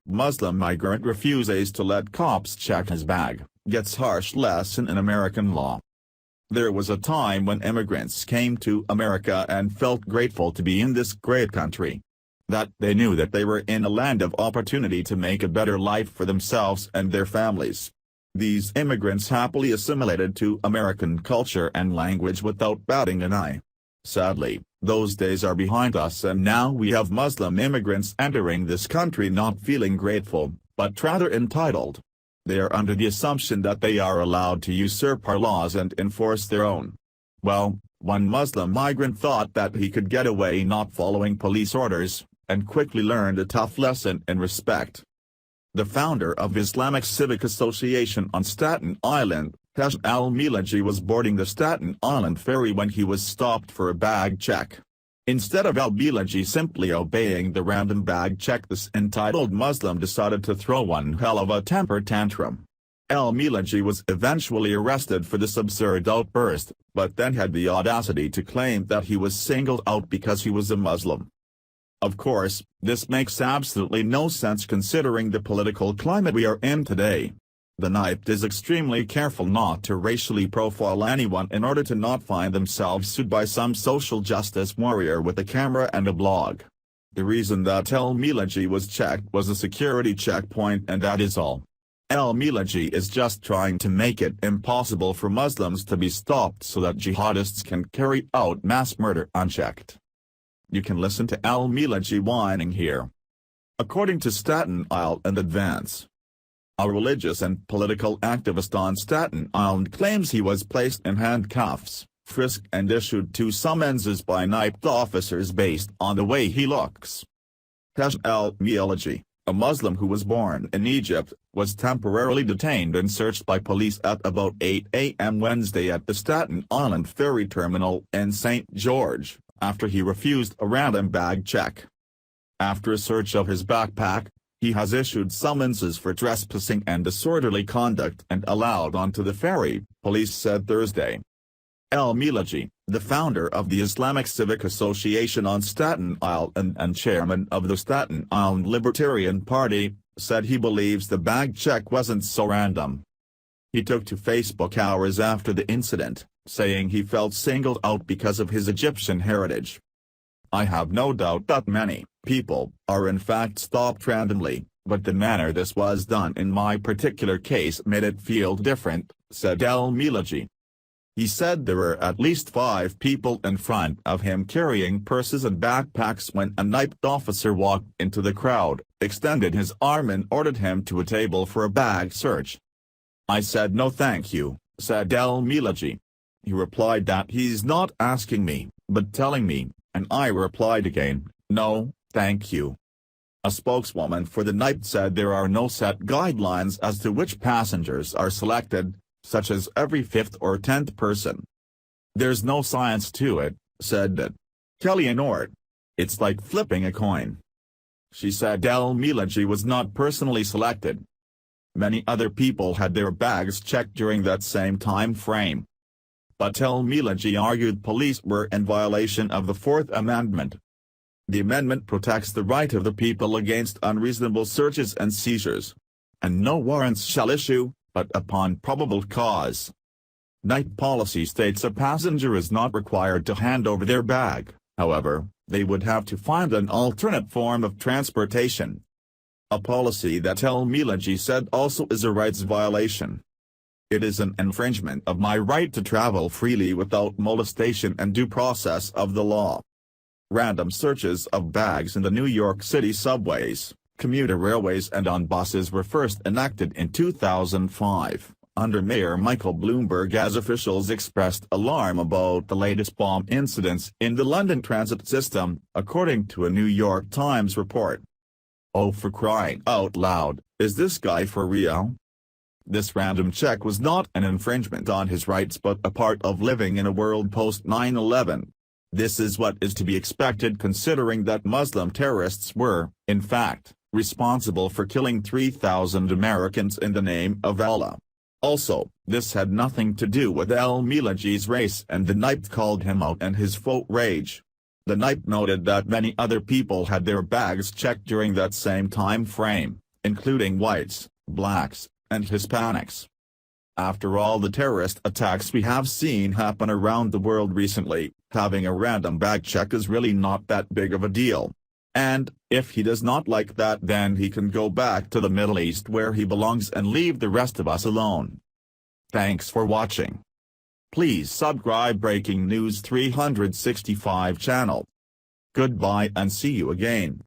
Muslim migrant refuses to let cops check his bag, gets harsh lesson in American law. There was a time when immigrants came to America and felt grateful to be in this great country. That they knew that they were in a land of opportunity to make a better life for themselves and their families. These immigrants happily assimilated to American culture and language without batting an eye. Sadly, those days are behind us, and now we have Muslim immigrants entering this country not feeling grateful, but rather entitled. They are under the assumption that they are allowed to usurp our laws and enforce their own. Well, one Muslim migrant thought that he could get away not following police orders, and quickly learned a tough lesson in respect. The founder of Islamic Civic Association on Staten Island, Hesham al-Milaji, was boarding the Staten Island ferry when he was stopped for a bag check. Instead of al-Milaji simply obeying the random bag check, this entitled Muslim decided to throw one hell of a temper tantrum. Al-Milaji was eventually arrested for this absurd outburst, but then had the audacity to claim that he was singled out because he was a Muslim. Of course, this makes absolutely no sense considering the political climate we are in today. The NIPT is extremely careful not to racially profile anyone in order to not find themselves sued by some social justice warrior with a camera and a blog. The reason that al-Milaji was checked was a security checkpoint, and that is all. Al-Milaji is just trying to make it impossible for Muslims to be stopped so that jihadists can carry out mass murder unchecked. You can listen to al-Milaji whining here. According to Staten Island Advance, a religious and political activist on Staten Island claims he was placed in handcuffs, frisked and issued 2 summonses by NIPT officers based on the way he looks. Hesham al-Milaji, a Muslim who was born in Egypt, was temporarily detained and searched by police at about 8 a.m. Wednesday at the Staten Island ferry terminal in St. George, after he refused a random bag check. After a search of his backpack, he has issued summonses for trespassing and disorderly conduct and allowed onto the ferry, police said Thursday. Al-Milaji, the founder of the Islamic Civic Association on Staten Island and chairman of the Staten Island Libertarian Party, said he believes the bag check wasn't so random. He took to Facebook hours after the incident, saying he felt singled out because of his Egyptian heritage. I have no doubt that many people are in fact stopped randomly, but the manner this was done in my particular case made it feel different, said al-Milaji. He said there were at least 5 people in front of him carrying purses and backpacks when a NIPT officer walked into the crowd, extended his arm and ordered him to a table for a bag search. I said no thank you, said al-Milaji. He replied that he's not asking me, but telling me, and I replied again, no, thank you. A spokeswoman for the NIPT said there are no set guidelines as to which passengers are selected, such as every 5th or 10th person. There's no science to it, said that. Kelly Nord. It's like flipping a coin. She said al-Milaji was not personally selected. Many other people had their bags checked during that same time frame. But al-Milaji argued police were in violation of the 4th Amendment. The amendment protects the right of the people against unreasonable searches and seizures. And no warrants shall issue, but upon probable cause. NIPT policy states a passenger is not required to hand over their bag, however, they would have to find an alternate form of transportation. A policy that al-Milaji said also is a rights violation. It is an infringement of my right to travel freely without molestation and due process of the law. Random searches of bags in the New York City subways, commuter railways and on buses were first enacted in 2005, under Mayor Michael Bloomberg, as officials expressed alarm about the latest bomb incidents in the London transit system, according to a New York Times report. Oh, for crying out loud, is this guy for real? This random check was not an infringement on his rights but a part of living in a world post 9/11. This is what is to be expected considering that Muslim terrorists were, in fact, responsible for killing 3,000 Americans in the name of Allah. Also, this had nothing to do with al-Milaji's race, and the NIPT called him out and his faux rage. The NIPT noted that many other people had their bags checked during that same time frame, including whites, blacks, and Hispanics. After all the terrorist attacks we have seen happen around the world recently, having a random bag check is really not that big of a deal. And, if he does not like that, then he can go back to the Middle East where he belongs and leave the rest of us alone. Thanks for watching. Please subscribe Breaking News 365 channel. Goodbye and see you again.